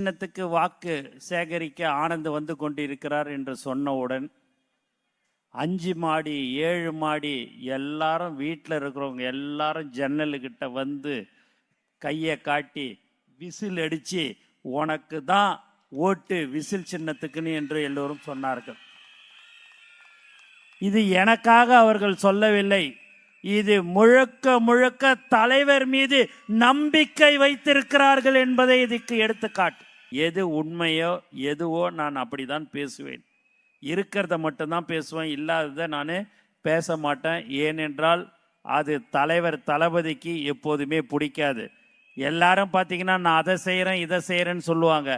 சின்னத்துக்கு வாக்கு சேகரிக்க ஆனந்த் வந்து கொண்டிருக்கிறார் என்று சொன்னவுடன் 5 மாடி 7 மாடி எல்லாரும் வீட்டில் இருக்கிறவங்க எல்லாரும் ஜன்னலுக்கிட்ட வந்து கையை காட்டி விசில் அடித்து உனக்கு தான் ஓட்டு விசில் சின்னத்துக்குன்னு என்று எல்லோரும் சொன்னார்கள். இது எனக்காக அவர்கள் சொல்லவில்லை, இது முழுக்க முழுக்க தலைவர் மீது நம்பிக்கை வைத்திருக்கிறார்கள் என்பதை இதுக்கு எடுத்துக்காட்டு. எது உண்மையோ எதுவோ நான் அப்படிதான் பேசுவேன். இருக்கிறத மட்டும்தான் பேசுவேன், இல்லாததை நான் பேச மாட்டேன். ஏனென்றால் அது தலைவர் தளபதிக்கு எப்போதுமே பிடிக்காது. எல்லாரும் பார்த்தீங்கன்னா நான் அதை செய்கிறேன் இதை செய்கிறேன்னு சொல்லுவாங்க.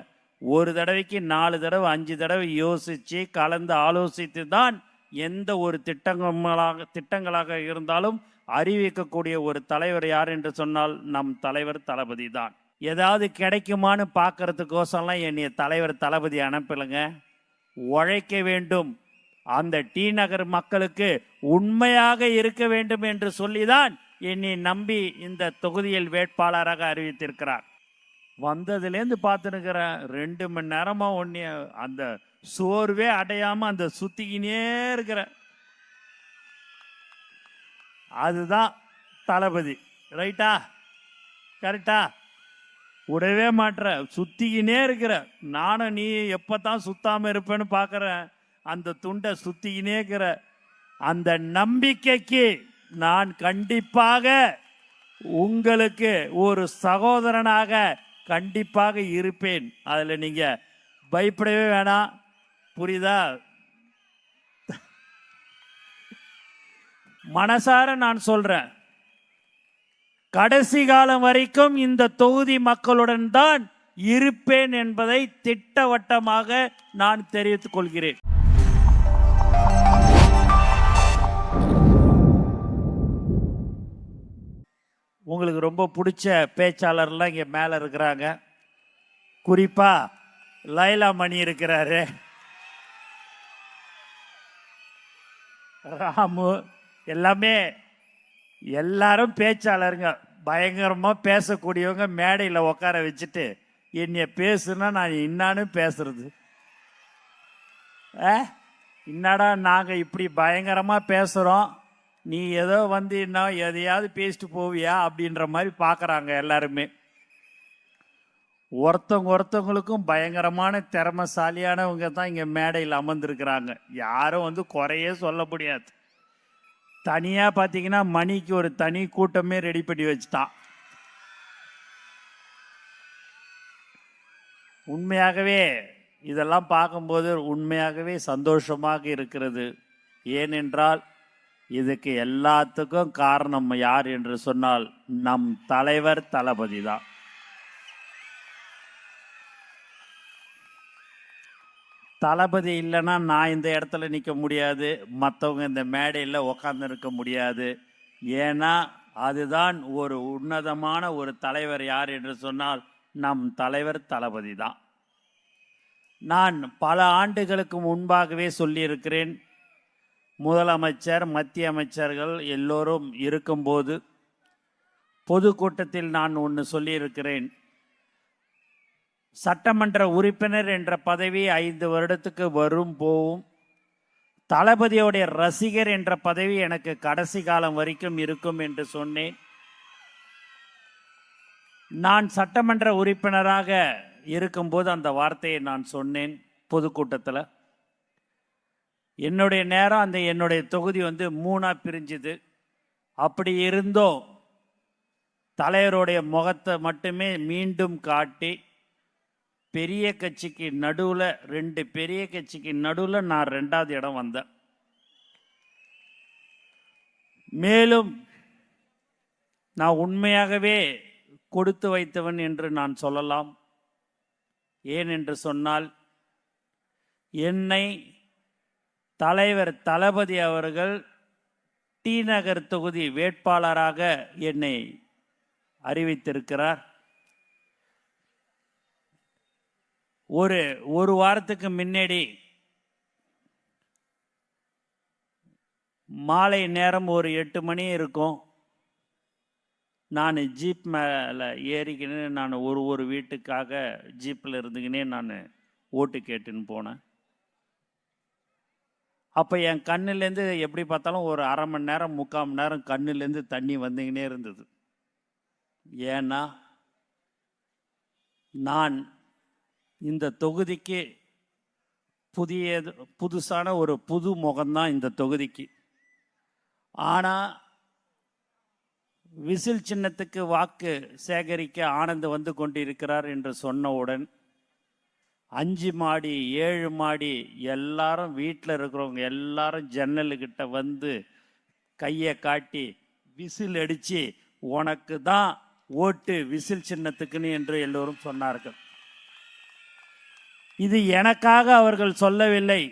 ஒரு தடவைக்கு 4 தடவை 5 தடவை யோசித்து கலந்து ஆலோசித்து தான் எந்த ஒரு திட்டங்களாக இருந்தாலும் அறிவிக்கக்கூடிய ஒரு தலைவர் யார் என்று சொன்னால் நம் தலைவர் தளபதி தான். ஏதாவது கிடைக்குமான்னு பார்க்கறதுக்கோசம்லாம் என்னைய தலைவர் தளபதி அனுப்பலைங்க. உழைக்க வேண்டும், அந்த டி நகர் மக்களுக்கு உண்மையாக இருக்க வேண்டும் என்று சொல்லிதான் என்னை நம்பி இந்த தொகுதியில் வேட்பாளராக அறிவித்திருக்கிறார். வந்ததுலேருந்து பார்த்துருக்கிறேன், 2 மணி நேரமாக ஒன்று அந்த சோர்வே அடையாமல் அந்த சுற்றிக்கினே இருக்கிற அதுதான் தளபதி. ரைட்டா? கரெக்டா? விடவே மாட்டுற, சுற்றிக்கினே இருக்கிற. நானும் நீ எப்போ தான் சுத்தாமல் இருப்பேன்னு பார்க்குறேன். அந்த துண்டை சுற்றிக்கினே இருக்கிற. அந்த நம்பிக்கைக்கு நான் கண்டிப்பாக உங்களுக்கு ஒரு சகோதரனாக கண்டிப்பாக இருப்பேன். அதில் நீங்கள் பயப்படவே வேணாம். புரியுதா? மனசார நான் சொல்றேன், கடைசி காலம் வரைக்கும் இந்த தொகுதி மக்களுடன் தான் இருப்பேன் என்பதை திட்டவட்டமாக நான் தெரிவித்துக் கொள்கிறேன். உங்களுக்கு ரொம்ப பிடிச்ச பேச்சாளர்லாம் இங்கே மேலே இருக்கிறாங்க. குறிப்பாக லைலா மணி இருக்கிறாரு, ராமு, எல்லாரும் பேச்சாளருங்க. பயங்கரமாக பேசக்கூடியவங்க. மேடையில் உட்கார வச்சுட்டு என்னைய பேசுனா நான் இன்னான்னு பேசுறது. என்னடா நாங்கள் இப்படி பயங்கரமாக பேசுகிறோம், நீ ஏதோ வந்து இன்னும் எதையாவது பேசிட்டு போவியா அப்படின்ற மாதிரி பார்க்குறாங்க எல்லாருமே. ஒருத்தவங்களுக்கும் பயங்கரமான திறமைசாலியானவங்க தான் இங்கே மேடையில் அமர்ந்திருக்கிறாங்க. யாரும் வந்து குறையே சொல்ல முடியாது. தனியாக பார்த்தீங்கன்னா மணிக்கு ஒரு தனி கூட்டமே ரெடி பண்ணி வச்சுட்டான். உண்மையாகவே இதெல்லாம் பார்க்கும்போது உண்மையாகவே சந்தோஷமாக இருக்கிறது. ஏனென்றால் இதுக்கு எல்லாத்துக்கும் காரணம் யார் என்று சொன்னால் நம் தலைவர் தளபதி தான். தளபதி இல்லைன்னா நான் இந்த இடத்துல நிற்க முடியாது, மற்றவங்க இந்த மேடையில் உக்காந்துருக்க முடியாது. ஏன்னா அதுதான் ஒரு உன்னதமான ஒரு தலைவர் யார் என்று சொன்னால் நம் தலைவர் தளபதி தான். நான் பல ஆண்டுகளுக்கு முன்பாகவே சொல்லியிருக்கிறேன், முதலமைச்சர் மத்திய அமைச்சர்கள் எல்லோரும் இருக்கும்போது பொதுக்கூட்டத்தில் நான் ஒன்று சொல்லியிருக்கிறேன், சட்டமன்ற உறுப்பினர் என்ற பதவி 5 வருடத்துக்கு வரும் போகும். தளபதியோடைய ரசிகர் என்ற பதவி எனக்கு கடைசி காலம் வரைக்கும் இருக்கும் என்று சொன்னேன். நான் சட்டமன்ற உறுப்பினராக இருக்கும்போது அந்த வார்த்தையை நான் சொன்னேன் பொதுக்கூட்டத்தில். என்னுடைய நேரம் அந்த என்னுடைய தொகுதி வந்து 3ஆக பிரிஞ்சுது. அப்படி இருந்தோம் தலைவருடைய முகத்தை மட்டுமே மீண்டும் காட்டி பெரிய கட்சிக்கு நடுவில் 2 பெரிய கட்சிக்கு நடுவில் நான் 2வது இடம் வந்தேன். மேலும் நான் உண்மையாகவே கொடுத்து வைத்தவன் என்று நான் சொல்லலாம். ஏனென்று சொன்னால் என்னை தலைவர் தளபதி அவர்கள் டி நகர் தொகுதி வேட்பாளராக என்னை அறிவித்திருக்கிறார். ஒரு வாரத்துக்கு முன்னாடி மாலை நேரம் ஒரு 8 மணி இருக்கும், நான் ஜீப் மேலே ஏறிக்கின்னு நான் ஒரு வீட்டுக்காக ஜீப்பில் இருந்துக்கினே நான் ஓட்டு கேட்டுன்னு போனேன். அப்போ என் கண்ணுலேருந்து எப்படி பார்த்தாலும் ஒரு அரை மணி நேரம் 3/4 மணி நேரம் கண்ணுலேருந்து தண்ணி வந்துக்கினே இருந்தது. ஏன்னா நான் இந்த தொகுதிக்கு புதுசான ஒரு புது முகம்தான் இந்த தொகுதிக்கு. ஆனால் விசில் சின்னத்துக்கு வாக்கு சேகரிக்க ஆனந்த் வந்து கொண்டிருக்கிறார் என்று சொன்னவுடன் 5 மாடி 7 மாடி எல்லாரும் வீட்டில் இருக்கிறவங்க எல்லாரும் ஜன்னலுக்கிட்ட வந்து கையை காட்டி விசில் அடித்து உனக்கு தான் ஓட்டு விசில் சின்னத்துக்குன்னு என்று எல்லோரும் சொன்னார்கள். இது எனக்காக அவர்கள் சொல்லவில்லை.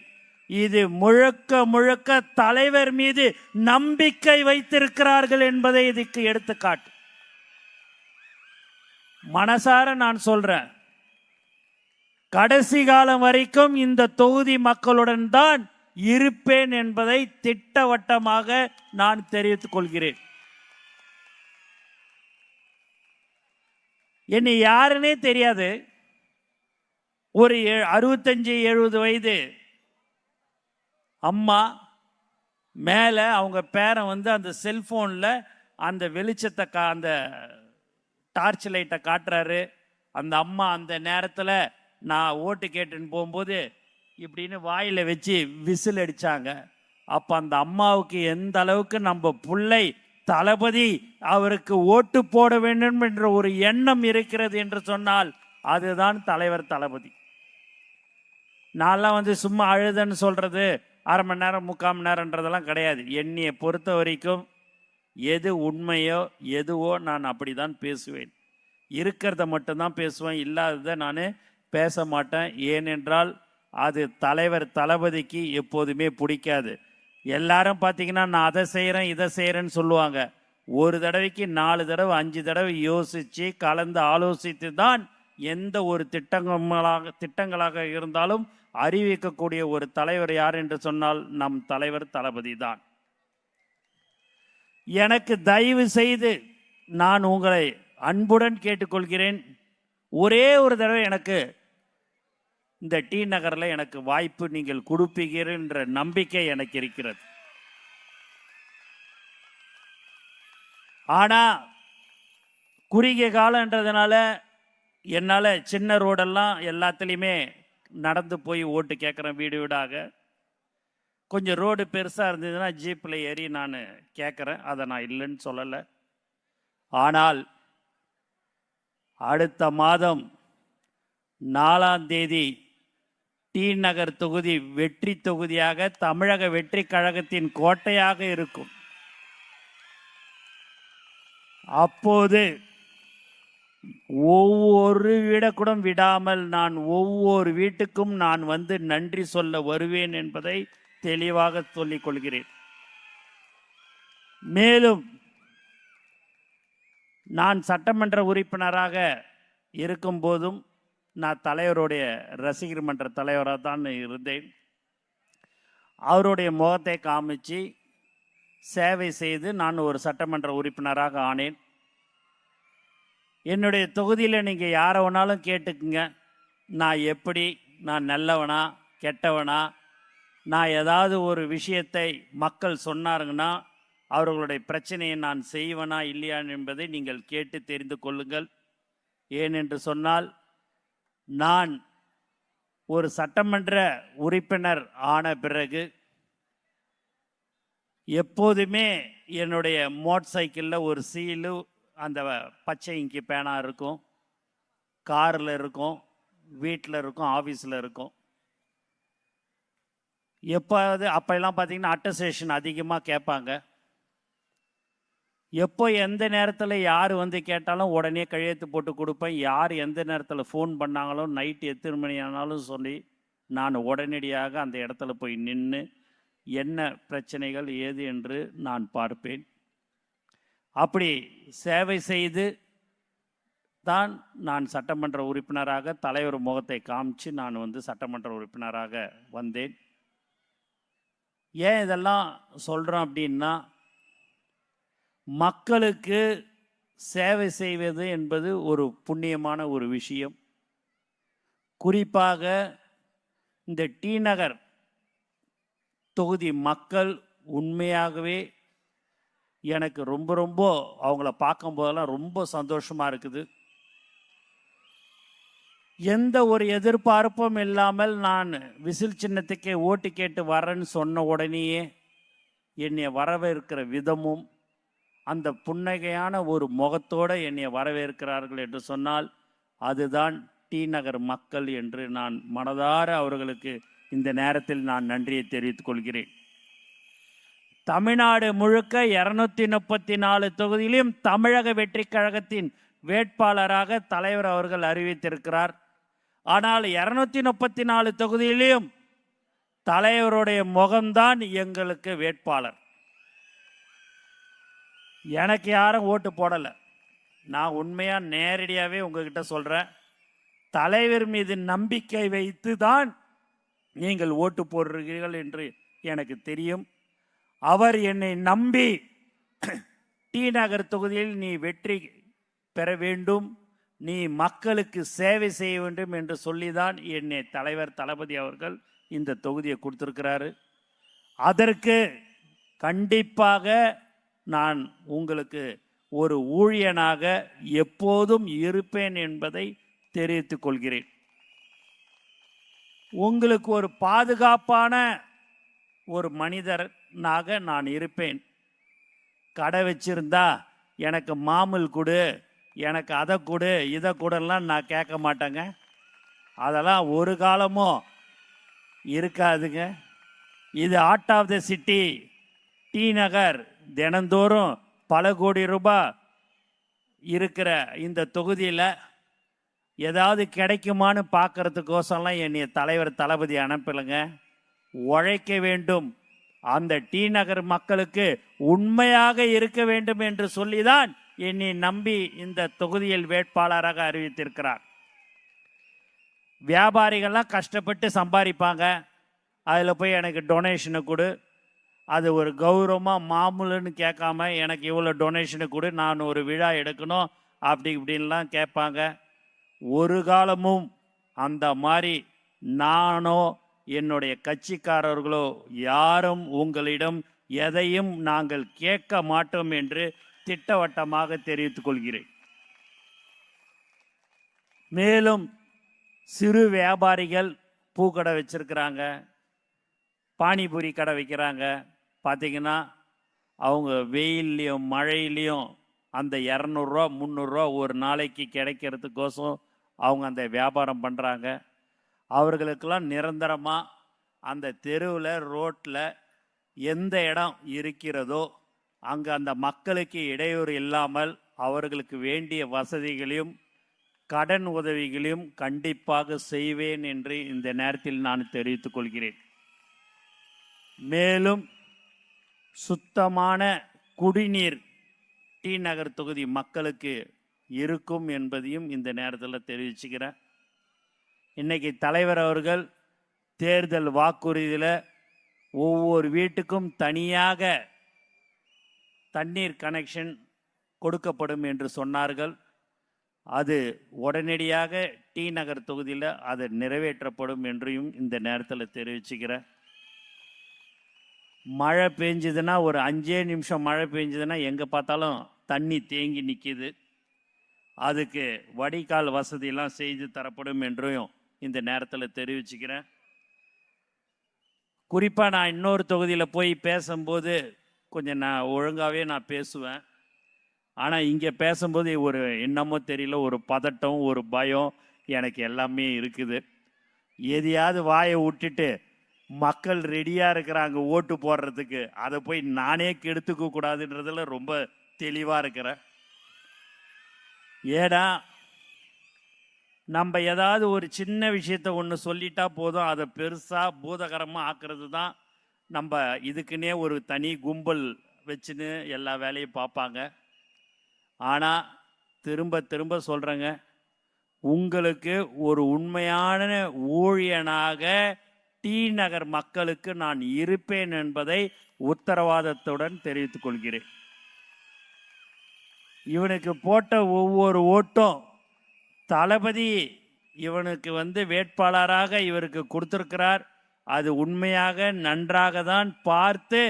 இது முழுக்க முழுக்க தலைவர் மீது நம்பிக்கை வைத்திருக்கிறார்கள் என்பதை இதுக்கு எடுத்துக்காட்டு. மனசார நான் சொல்றேன், கடைசி காலம் வரைக்கும் இந்த தொகுதி மக்களுடன் தான் இருப்பேன் என்பதை திட்டவட்டமாக நான் தெரிவித்துக் கொள்கிறேன். என்னை யாருன்னே தெரியாது. ஒரு 65-70 வயது அம்மா மேலே அவங்க பேரன் வந்து அந்த செல்ஃபோனில் அந்த வெளிச்சத்தை அந்த டார்ச் லைட்டை காட்டுறாரு. அந்த அம்மா அந்த நேரத்தில் நான் ஓட்டு கேட்டுன்னு போகும்போது இப்படின்னு வாயில் வச்சு விசில் அடித்தாங்க. அப்போ அந்த அம்மாவுக்கு எந்த அளவுக்கு நம்ம பிள்ளை தளபதி அவருக்கு ஓட்டு போட வேண்டும் என்ற ஒரு எண்ணம் இருக்கிறது என்று சொன்னால் அதுதான் தலைவர் தளபதி. நான்லாம் வந்து சும்மா அழுதன்னு சொல்கிறது அரை மணி நேரம் 3/4 மணி நேரன்றதெல்லாம் கிடையாது. என்னையை பொறுத்த வரைக்கும் எது உண்மையோ எதுவோ நான் அப்படி தான் பேசுவேன். இருக்கிறத மட்டும்தான் பேசுவேன், இல்லாததை நான் பேச மாட்டேன். ஏனென்றால் அது தலைவர் தளபதிக்கு எப்போதுமே பிடிக்காது. எல்லாரும் பார்த்தீங்கன்னா நான் அதை செய்கிறேன் இதை செய்கிறேன்னு சொல்லுவாங்க. ஒரு தடவைக்கு 4 தடவை 5 தடவை யோசித்து கலந்து ஆலோசித்து தான் எந்த ஒரு திட்டங்களாக இருந்தாலும் அறிவிக்கக்கூடிய ஒரு தலைவர் யார் என்று சொன்னால் நம் தலைவர் தளபதி தான். எனக்கு தயவு செய்து நான் உங்களை அன்புடன் கேட்டுக்கொள்கிறேன், ஒரே ஒரு தடவை எனக்கு இந்த டி நகரில் எனக்கு வாய்ப்பு நீங்கள் கொடுப்பீர்கள் என்ற நம்பிக்கை எனக்கு இருக்கிறது. ஆனால் குறுகிய காலன்றதுனால என்னால் சின்ன ரோடெல்லாம் எல்லாத்துலேயுமே நடந்து போய் ஓட்டு கேட்குறேன் வீடு வீடாக. கொஞ்சம் ரோடு பெருசாக இருந்ததுன்னா ஜீப்பில் ஏறி நான் கேட்குறேன், அதை நான் இல்லைன்னு சொல்லலை. ஆனால் அடுத்த மாதம் 4ஆம் தேதி டி நகர் தொகுதி வெற்றி தொகுதியாக தமிழக வெற்றி கழகத்தின் கோட்டையாக இருக்கும். அப்போது ஒவ்வொரு வீட கூட விடாமல் நான் ஒவ்வொரு வீட்டுக்கும் நான் வந்து நன்றி சொல்ல வருவேன் என்பதை தெளிவாக சொல்லிக் கொள்கிறேன். மேலும் நான் சட்டமன்ற உறுப்பினராக இருக்கும் போதும் நான் தலைவருடைய ரசிகர் மன்ற தலைவராக தான் இருந்தேன். அவருடைய முகத்தை காமிச்சு சேவை செய்து நான் ஒரு சட்டமன்ற உறுப்பினராக ஆனேன். என்னுடைய தொகுதியில் நீங்கள் யாரை வேணாலும் கேட்டுக்குங்க, நான் நல்லவனா கெட்டவனா, நான் ஏதாவது ஒரு விஷயத்தை மக்கள் சொன்னாருங்கன்னா அவர்களுடைய பிரச்சனையை நான் செய்வனா இல்லையா என்பதை நீங்கள் கேட்டு தெரிந்து கொள்ளுங்கள். ஏனென்று சொன்னால் நான் ஒரு சட்டமன்ற உறுப்பினர் ஆன பிறகு எப்போதுமே என்னுடைய மோட்டார் சைக்கிளில் ஒரு சீலு, அந்த பச்சை இங்கி பேனா இருக்கும், காரில் இருக்கும், வீட்டில் இருக்கும், ஆஃபீஸில் இருக்கும். எப்போது அப்போல்லாம் பார்த்தீங்கன்னா அட்டஸ்டேஷன் அதிகமாக கேட்பாங்க. எப்போ எந்த நேரத்தில் யார் வந்து கேட்டாலும் உடனே கையெழுத்து போட்டு கொடுப்பேன். யார் எந்த நேரத்தில் ஃபோன் பண்ணாங்களோ நைட்டு எத்தனை மணி ஆனாலும் சொல்லி நான் உடனடியாக அந்த இடத்துல போய் நின்று என்ன பிரச்சனைகள் ஏது என்று நான் பார்ப்பேன். அப்படி சேவை செய்து தான் நான் சட்டமன்ற உறுப்பினராக தலைவர் முகத்தை காமிச்சு நான் வந்து சட்டமன்ற உறுப்பினராக வந்தேன். ஏன் இதெல்லாம் சொல்கிறோம் அப்படின்னா, மக்களுக்கு சேவை செய்வது என்பது ஒரு புண்ணியமான ஒரு விஷயம். குறிப்பாக இந்த டி நகர் தொகுதி மக்கள் உண்மையாகவே எனக்கு ரொம்ப ரொம்ப அவங்கள பார்க்கும்போதெல்லாம் ரொம்ப சந்தோஷமாக இருக்குது. எந்த ஒரு எதிர்பார்ப்பும் இல்லாமல் நான் விசில் சின்னத்துக்கே ஓட்டு கேட்டு வரேன்னு சொன்ன உடனேயே என்னை வரவேற்கிற விதமும் அந்த புன்னகையான ஒரு முகத்தோடு என்னை வரவேற்கிறார்கள் என்று சொன்னால் அதுதான் டி நகர் மக்கள் என்று நான் மனதார அவர்களுக்கு இந்த நேரத்தில் நான் நன்றியை தெரிவித்துக் கொள்கிறேன். தமிழ்நாடு முழுக்க 234 தொகுதியிலும் தமிழக வெற்றி கழகத்தின் வேட்பாளராக தலைவர் அவர்கள் அறிவித்திருக்கிறார். ஆனால் 234 தொகுதியிலும் தலைவருடைய முகம்தான் எங்களுக்கு வேட்பாளர். எனக்கு யாரும் ஓட்டு போடலை. நான் உண்மையாக நேரடியாகவே உங்ககிட்ட சொல்கிறேன், தலைவர் மீது நம்பிக்கை வைத்து தான் நீங்கள் ஓட்டு போடுறீர்கள் என்று எனக்கு தெரியும். அவர் என்னை நம்பி டி நகர் தொகுதியில் நீ வெற்றி பெற வேண்டும், நீ மக்களுக்கு சேவை செய்ய வேண்டும் என்று சொல்லிதான் என்னை தலைவர் தளபதி அவர்கள் இந்த தொகுதியை கொடுத்திருக்கிறாரு. அதற்கு கண்டிப்பாக நான் உங்களுக்கு ஒரு ஊழியனாக எப்போதும் இருப்பேன் என்பதை தெரிவித்துக் கொள்கிறேன். உங்களுக்கு ஒரு பாதுகாப்பான ஒரு மனிதனாக நான் இருப்பேன். கடை வச்சிருந்தா எனக்கு மாமூல் கொடு, எனக்கு அதை கொடு, இதை கூடலாம் நான் கேட்க மாட்டேங்க. அதெல்லாம் ஒரு காலமும் இருக்காதுங்க. இது art of the city T Nagar. தினந்தோறும் பல கோடி ரூபாய் இருக்கிற இந்த தொகுதியில் ஏதாவது கிடைக்குமான்னு பார்க்கறதுக்கோசம்லாம் என்னைய தலைவர் தளபதி அனுப்பலைங்க. உழைக்க வேண்டும், அந்த டி நகர் மக்களுக்கு உண்மையாக இருக்க வேண்டும் என்று சொல்லிதான் என்னை நம்பி இந்த தொகுதியில் வேட்பாளராக அறிவித்திருக்கிறார். வியாபாரிகள்லாம் கஷ்டப்பட்டு சம்பாதிப்பாங்க, அதில் போய் எனக்கு டொனேஷனை கொடு, அது ஒரு கௌரவமாக மாமூலுன்னு கேட்காம எனக்கு இவ்வளோ டொனேஷனை கொடு, நான் ஒரு விழா எடுக்கணும் அப்படி இப்படின்லாம் கேட்பாங்க. ஒரு காலமும் அந்த மாதிரி நானோ என்னுடைய கட்சிக்காரர்களோ யாரும் உங்களிடம் எதையும் நாங்கள் கேட்க மாட்டோம் என்று திட்டவட்டமாக தெரிவித்துக் கொள்கிறேன். மேலும் சிறு வியாபாரிகள் பூக்கடை வச்சிருக்கிறாங்க, பானிபூரி கடை வைக்கிறாங்க. பார்த்திங்கன்னா அவங்க வெயில்லையும் மழையிலையும் அந்த 200 300 ஒரு நாளைக்கு கிடைக்கிறதுக்கோசம் அவங்க அந்த வியாபாரம் பண்ணுறாங்க. அவர்களுக்கெல்லாம் நிரந்தரமாக அந்த தெருவில் ரோட்டில் எந்த இடம் இருக்கிறதோ அங்கே அந்த மக்களுக்கு இடையூறு இல்லாமல் அவர்களுக்கு வேண்டிய வசதிகளையும் கடன் உதவிகளையும் கண்டிப்பாக செய்வேன் என்று இந்த நேரத்தில் நான் தெரிவித்துக் கொள்கிறேன். மேலும் சுத்தமான குடிநீர் டி நகர் தொகுதி மக்களுக்கு இருக்கும் என்பதையும் இந்த நேரத்தில் தெரிவிச்சுக்கிறேன். இன்னைக்கு தலைவர் அவர்கள் தேர்தல் வாக்குறுதியில் ஒவ்வொரு வீட்டுக்கும் தனியாக தண்ணீர் கனெக்ஷன் கொடுக்கப்படும் என்று சொன்னார்கள். அது உடனடியாக டி நகர் தொகுதியில் அது நிறைவேற்றப்படும் என்றும் இந்த நேரத்தில் தெரிவிச்சுக்கிறேன். மழை பெஞ்சதுன்னா ஒரு 5 நிமிஷம் மழை பெஞ்சதுன்னா எங்கே பார்த்தாலும் தண்ணி தேங்கி நிற்கிது. அதுக்கு வடிகால் வசதியெல்லாம் செய்து தரப்படும் என்றும் இந்த நேரத்தில் தெரிவிச்சுக்கிறேன். குறிப்பாக நான் இன்னொரு தொகுதியில் போய் பேசும்போது கொஞ்சம் நான் ஒழுங்காகவே நான் பேசுவேன். ஆனால் இங்கே பேசும்போது ஒரு என்னமோ தெரியல, ஒரு பதட்டம், ஒரு பயம் எனக்கு எல்லாமே இருக்குது. எதையாவது வாயை விட்டுட்டு மக்கள் ரெடியாக இருக்கிறாங்க ஓட்டு போடுறதுக்கு, அதை போய் நானே கெடுத்துக்க கூடாதுன்றதுல ரொம்ப தெளிவாக இருக்கிறேன். ஏன்னா நம்ம ஏதாவது ஒரு சின்ன விஷயத்தை ஒன்று சொல்லிட்டா போதும், அதை பெருசாக பூதகரமாக ஆக்கிறது தான். நம்ம இதுக்குன்னே ஒரு தனி கும்பல் வச்சுன்னு எல்லா வேலையும் பார்ப்பாங்க. ஆனால் திரும்ப திரும்ப சொல்கிறேங்க, உங்களுக்கு ஒரு உண்மையான ஊழியனாக டி நகர் மக்களுக்கு நான் இருப்பேன் என்பதை உத்தரவாதத்துடன் தெரிவித்துக் கொள்கிறேன். இவனுக்கு போட்ட ஒவ்வொரு ஓட்டும் தளபதி இவனுக்கு வேட்பாளராக இவருக்கு கொடுத்திருக்கிறார். அது உண்மையாக நன்றாக தான் பார்த்து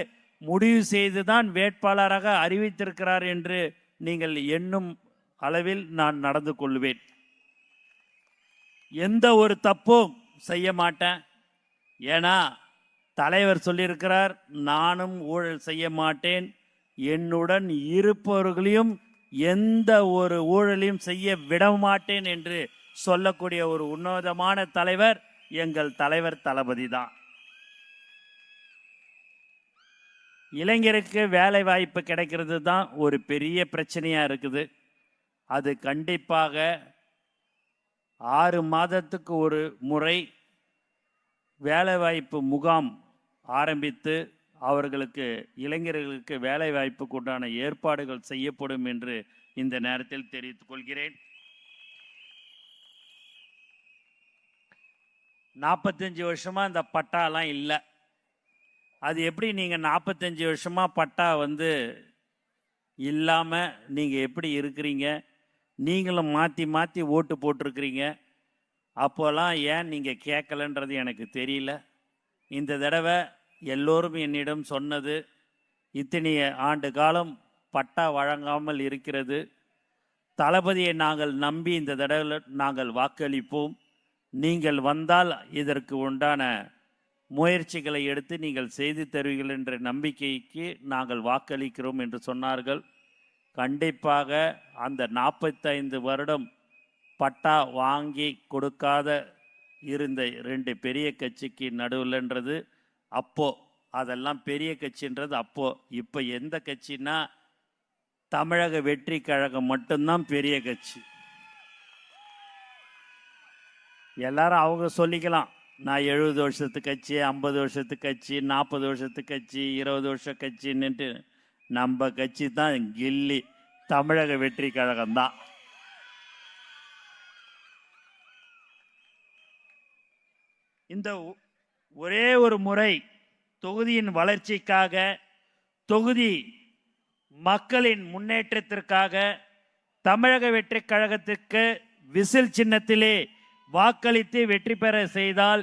முடிவு செய்து தான் வேட்பாளராக அறிவித்திருக்கிறார் என்று நீங்கள் எண்ணும் அளவில் நான் நடந்து கொள்வேன். எந்த ஒரு தப்பும் செய்ய மாட்டேன். ஏன்னா தலைவர் சொல்லியிருக்கிறார், நானும் ஊழல் செய்ய மாட்டேன், என்னுடன் இருப்பவர்களையும் எந்த ஒரு ஊழலையும் செய்ய விட மாட்டேன் என்று சொல்லக்கூடிய ஒரு உன்னதமான தலைவர் எங்கள் தலைவர் தளபதி தான். இளைஞருக்கு வேலை வாய்ப்பு கிடைக்கிறது தான் ஒரு பெரிய பிரச்சனையாக இருக்குது. அது கண்டிப்பாக 6 மாதத்துக்கு ஒரு முறை வேலைவாய்ப்பு முகாம் ஆரம்பித்து அவர்களுக்கு இளைஞர்களுக்கு வேலை வாய்ப்புக்கு உண்டான ஏற்பாடுகள் செய்யப்படும் என்று இந்த நேரத்தில் தெரிவித்துக் கொள்கிறேன். 45 வருஷமா இந்த பட்டாலாம் இல்லை. அது எப்படி நீங்கள் 45 வருஷமா பட்டா இல்லாமல் நீங்கள் எப்படி இருக்கிறீங்க? நீங்களும் மாற்றி மாற்றி ஓட்டு போட்டிருக்கிறீங்க. அப்போல்லாம் ஏன் நீங்கள் கேட்கலன்றது எனக்கு தெரியல. இந்த தடவை எல்லோரும் என்னிடம் சொன்னது, இத்தனைய ஆண்டு காலம் பட்டா வழங்காமல் இருக்கிறது, தளபதியை நாங்கள் நம்பி இந்த தடவை நாங்கள் வாக்களிப்போம், நீங்கள் வந்தால் இதற்கு உண்டான முயற்சிகளை எடுத்து நீங்கள் செய்து தருவீர்கள் என்ற நம்பிக்கைக்கு நாங்கள் வாக்களிக்கிறோம் என்று சொன்னார்கள். கண்டிப்பாக அந்த 45 வருடம் பட்டா வாங்கி கொடுக்காத இருந்த 2 பெரிய கட்சிக்கு நடுவில்ன்றது அப்போ, அதெல்லாம் பெரிய கட்சின்றது அப்போ. இப்போ எந்த கட்சின்னா தமிழக வெற்றி கழகம் மட்டும்தான் பெரிய கட்சி. எல்லாரும் அவங்க சொல்லிக்கலாம், நான் 70 வருஷத்து கட்சி, 50 வருஷத்து கட்சி, 40 வருஷத்து கட்சி, 20 வருஷ கட்சின்னுட்டு. நம்ம கட்சி தான் கில்லி, தமிழக வெற்றி கழகம் தான். இந்த ஒரே ஒரு முறை தொகுதியின் வளர்ச்சிக்காக, தொகுதி மக்களின் முன்னேற்றத்திற்காக தமிழக வெற்றி கழகத்திற்கு விசில் சின்னத்திலே வாக்களித்து வெற்றி பெற செய்தால்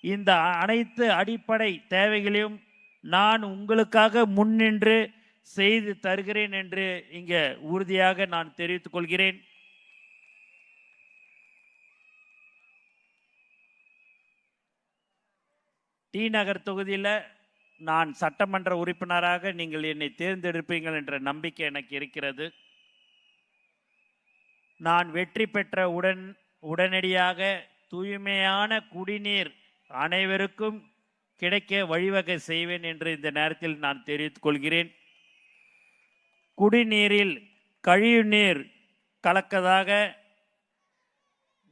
இந்த அனைத்து அடிப்படை தேவைகளையும் நான் உங்களுக்காக முன்னின்று செய்து தருகிறேன் என்று இங்கே உறுதியாக நான் தெரிவித்துக் கொள்கிறேன். டி நகர் தொகுதியில் நான் சட்டமன்ற உறுப்பினராக நீங்கள் என்னை தேர்ந்தெடுப்பீர்கள் என்ற நம்பிக்கை எனக்கு இருக்கிறது. நான் வெற்றி பெற்ற உடனடியாக தூய்மையான குடிநீர் அனைவருக்கும் கிடைக்க வழிவகை செய்வேன் என்று இந்த நேரத்தில் நான் தெரிவித்துக் கொள்கிறேன். குடிநீரில் கழிவுநீர் கலக்கதாக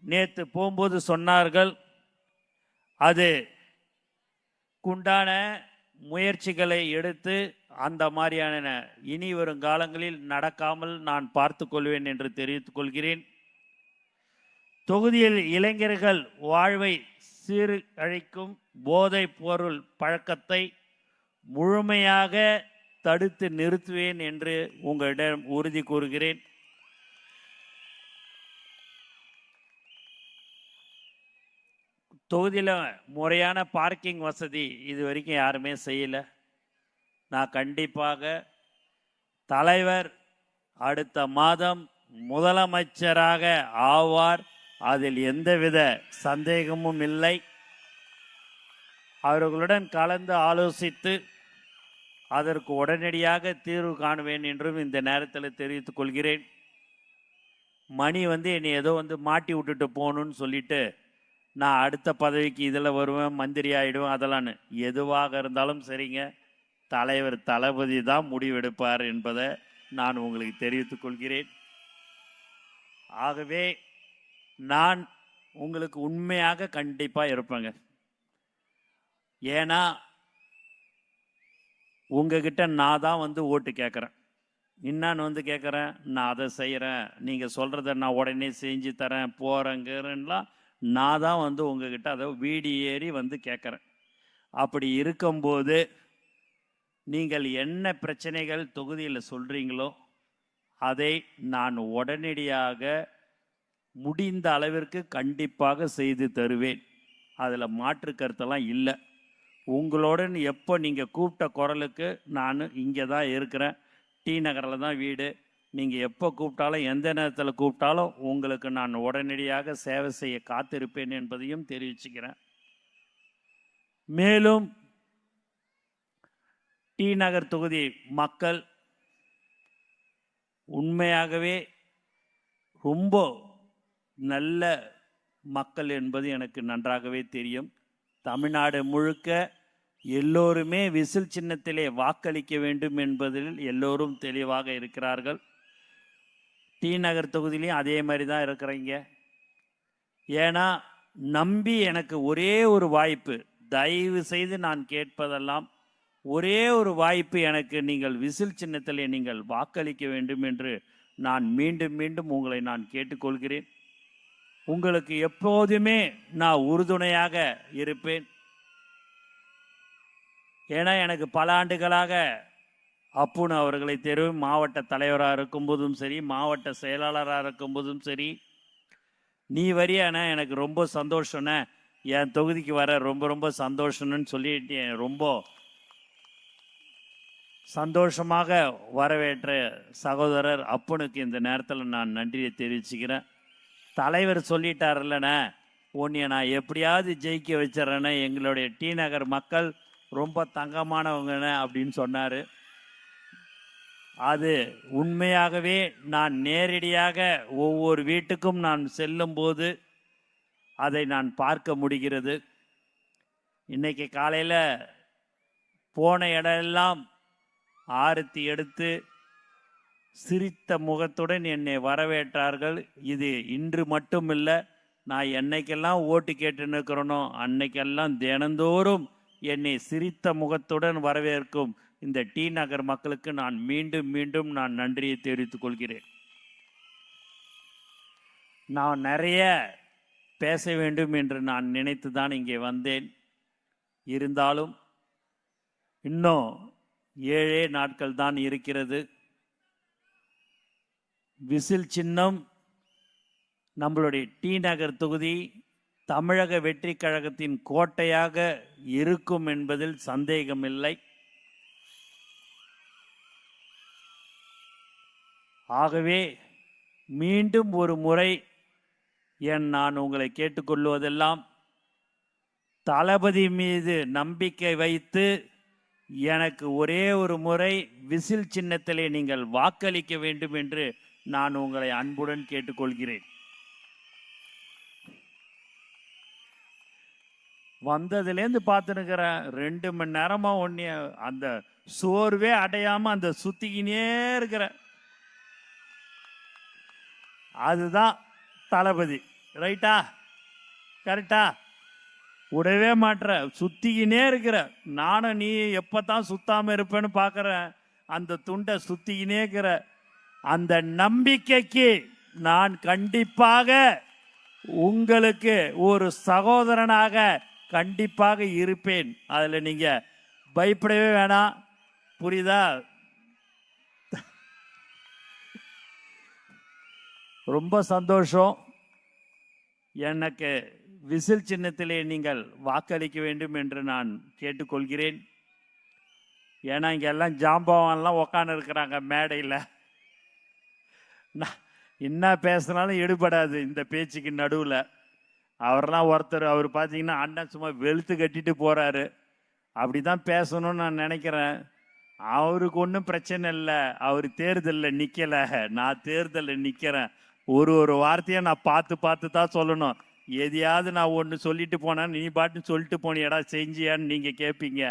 நேற்று போகும்போது சொன்னார்கள். அது குண்டான முயற்சிகளை எடுத்து அந்த மாதிரியான இனி வரும் காலங்களில் நடக்காமல் நான் பார்த்து கொள்வேன் என்று தெரிவித்துக் கொள்கிறேன். தொகுதியில் இளைஞர்கள் வாழ்வை சீரழிக்கும் போதைப் பொருள் பழக்கத்தை முழுமையாக தடுத்து நிறுத்துவேன் என்று உங்களிடம் உறுதி கூறுகிறேன். தொகுதியில் முறையான பார்க்கிங் வசதி இது வரைக்கும் யாருமே செய்யலை. நான் கண்டிப்பாக தலைவர் அடுத்த மாதம் முதலமைச்சராக ஆவார், அதில் எந்தவித சந்தேகமும் இல்லை. அவர்களுடன் கலந்து ஆலோசித்து அதற்கு உடனடியாக தீர்வு காணுவேன் என்றும் இந்த நேரத்தில் தெரிவித்துக் கொள்கிறேன். மணி என்னை ஏதோ மாட்டி விட்டுட்டு போகணுன்னு சொல்லிட்டு நான் அடுத்த பதவிக்கு இதில் வருவேன், மந்திரி ஆகிடுவேன், அதெல்லாம் எதுவாக இருந்தாலும் சரிங்க, தலைவர் தளபதி தான் முடிவெடுப்பார் என்பதை நான் உங்களுக்கு தெரிவித்துக் கொள்கிறேன். ஆகவே நான் உங்களுக்கு உண்மையாக கண்டிப்பாக இருப்பேங்க. ஏன்னா உங்ககிட்ட நான் தான் ஓட்டு கேட்குறேன். என்னான்னு கேட்குறேன், நான் அதை செய்கிறேன், நீங்கள் சொல்கிறத நான் உடனே செஞ்சு தரேன் போகிறேங்கிறேன்லாம் நான் தான் உங்ககிட்ட அதை வீடு ஏறி கேட்குறேன். அப்படி இருக்கும்போது நீங்கள் என்ன பிரச்சனைகள் தொகுதியில் சொல்கிறீங்களோ அதை நான் உடனடியாக முடிந்த அளவிற்கு கண்டிப்பாக செய்து தருவேன். அதில் மாற்று கருத்தெல்லாம் இல்லை. உங்களுடன் எப்போ நீங்கள் கூப்பிட்ட குரலுக்கு நான் இங்கே தான் இருக்கிறேன். டி நகரில் தான் வீடு. நீங்கள் எப்போ கூப்பிட்டாலும் எந்த நேரத்தில் கூப்பிட்டாலும் உங்களுக்கு நான் உடனடியாக சேவை செய்ய காத்திருப்பேன் என்பதையும் தெரிவிச்சுக்கிறேன். மேலும் டி நகர் தொகுதி மக்கள் உண்மையாகவே ரொம்ப நல்ல மக்கள் என்பது எனக்கு நன்றாகவே தெரியும். தமிழ்நாடு முழுக்க எல்லோருமே விசில் சின்னத்திலே வாக்களிக்க வேண்டும் என்பதில் எல்லோரும் தெளிவாக இருக்கிறார்கள். டி நகர் தொகுதியிலையும் அதே மாதிரி தான் இருக்கிறீங்க. ஏன்னா நம்பி எனக்கு ஒரே ஒரு வாய்ப்பு, தயவு செய்து நான் கேட்பதெல்லாம் ஒரே ஒரு வாய்ப்பு, எனக்கு நீங்கள் விசில் சின்னத்திலே நீங்கள் வாக்களிக்க வேண்டும் என்று நான் மீண்டும் மீண்டும் உங்களை நான் கேட்டுக்கொள்கிறேன். உங்களுக்கு எப்போதுமே நான் உறுதுணையாக இருப்பேன். ஏன்னா எனக்கு பல ஆண்டுகளாக அப்புன் அவர்களை தெரியும். மாவட்ட தலைவராக இருக்கும்போதும் சரி, மாவட்ட செயலாளராக இருக்கும்போதும் சரி, நீ வரியாண்ணா எனக்கு ரொம்ப சந்தோஷம்ண்ணே, என் தொகுதிக்கு வர ரொம்ப ரொம்ப சந்தோஷம்னு சொல்லிட்டு ரொம்ப சந்தோஷமாக வரவேற்ற சகோதரர் அப்புனுக்கு இந்த நேரத்தில் நான் நன்றியை தெரிவிச்சுக்கிறேன். தலைவர் சொல்லிட்டார் இல்லைண்ணே, உன்னைய நான் எப்படியாவது ஜெயிக்க வச்சிடறேன்னு, எங்களுடைய டி நகர் மக்கள் ரொம்ப தங்கமானவங்கண்ணே அப்படின்னு சொன்னார். அது உண்மையாகவே நான் நேரடியாக ஒவ்வொரு வீட்டுக்கும் நான் செல்லும்போது அதை நான் பார்க்க முடிகிறது. இன்னைக்கு காலையில் போன இடமெல்லாம் ஆரத்தி எடுத்து சிரித்த முகத்துடன் என்னை வரவேற்றார்கள். இது இன்று மட்டும் இல்லை, நான் என்னைக்கெல்லாம் ஓட்டு கேட்டு நிற்கிறேனோ அன்னைக்கெல்லாம் தினந்தோறும் என்னை சிரித்த முகத்துடன் வரவேற்கும் இந்த டி நகர் மக்களுக்கு நான் மீண்டும் மீண்டும் நான் நன்றியை தெரிவித்துக் கொள்கிறேன். நான் நிறைய பேச வேண்டும் என்று நான் நினைத்து தான் இங்கே வந்தேன். இருந்தாலும் இன்னும் 7 நாட்கள் தான் இருக்கிறது. விசில் சின்னம் நம்மளுடைய டி நகர் தொகுதி தமிழக வெற்றி கழகத்தின் கோட்டையாக இருக்கும் என்பதில் சந்தேகமில்லை. ஆகவே மீண்டும் ஒரு முறை நான் உங்களை கேட்டுக்கொள்வதெல்லாம், தளபதி மீது நம்பிக்கை வைத்து எனக்கு ஒரே ஒரு முறை விசில் சின்னத்திலே நீங்கள் வாக்களிக்க வேண்டும் என்று நான் உங்களை அன்புடன் கேட்டுக்கொள்கிறேன். வந்ததுலேருந்து பார்த்துனுக்கிறேன், 2 மணி நேரமாக ஒன்றிய அந்த சோர்வே அடையாமல் அந்த சுற்றிக்கினே இருக்கிற, அதுதான் தளபதி. ரைட்டா? கரெக்டா? விடவே மாட்டுற, சுற்றிக்கினே இருக்கிற. நானும் நீ எப்போ தான் சுத்தாமல் இருப்பேன்னு பார்க்குறேன். அந்த துண்டை சுற்றிக்கினே இருக்கிற. அந்த நம்பிக்கைக்கு நான் கண்டிப்பாக உங்களுக்கு ஒரு சகோதரனாக கண்டிப்பாக இருப்பேன். அதில் நீங்கள் பயப்படவே வேணாம். புரியுதா? ரொம்ப சந்தோஷம். எனக்கு விசில் சின்னத்திலே நீங்கள் வாக்களிக்க வேண்டும் என்று நான் கேட்டுக்கொள்கிறேன். ஏன்னா இங்கே எல்லாம் ஜாம்பவான்லாம் உக்காந்து இருக்கிறாங்க மேடையில். நான் என்ன பேசினாலும் எடுபடாது இந்த பேச்சுக்கு நடுவில். அவரெல்லாம் ஒருத்தர், அவர் பார்த்தீங்கன்னா அண்ணன் சும்மா வெளுத்து கட்டிட்டு போகிறாரு. அப்படி தான் பேசணும்னு நான் நினைக்கிறேன். அவருக்கு ஒன்றும் பிரச்சனை இல்லை, அவர் தேர்தலில் நிற்கலை, நான் தேர்தலில் நிற்கிறேன். ஒரு வார்த்தையை நான் பார்த்து தான் சொல்லணும். எதையாவது நான் ஒன்று சொல்லிட்டு போனேன், நீ பாட்டுன்னு சொல்லிட்டு போனியடா செஞ்சியான்னு நீங்கள் கேட்பீங்க.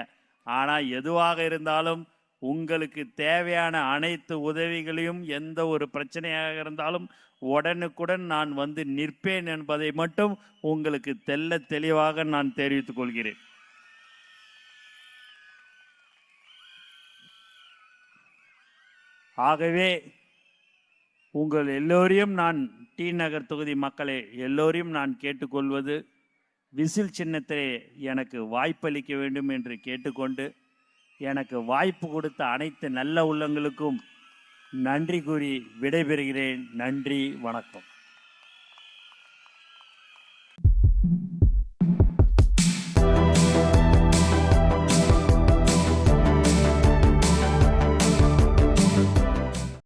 ஆனால் எதுவாக இருந்தாலும் உங்களுக்கு தேவையான அனைத்து உதவிகளையும், எந்த ஒரு பிரச்சனையாக இருந்தாலும் உடனுக்குடன் நான் வந்து நிற்பேன் என்பதை மட்டும் உங்களுக்கு தெளிவாக நான் தெரிவித்துக் கொள்கிறேன். ஆகவே உங்கள் எல்லோரையும் நான், டி நகர் தொகுதி மக்களை எல்லோரையும் நான் கேட்டுக்கொள்வது, விசில் சின்னத்திலே எனக்கு வாய்ப்பளிக்க வேண்டும் என்று கேட்டுக்கொண்டு, எனக்கு வாய்ப்பு கொடுத்த அனைத்து நல்ல உள்ளங்களுக்கும் நன்றி கூறி விடைபெறுகிறேன். நன்றி, வணக்கம்.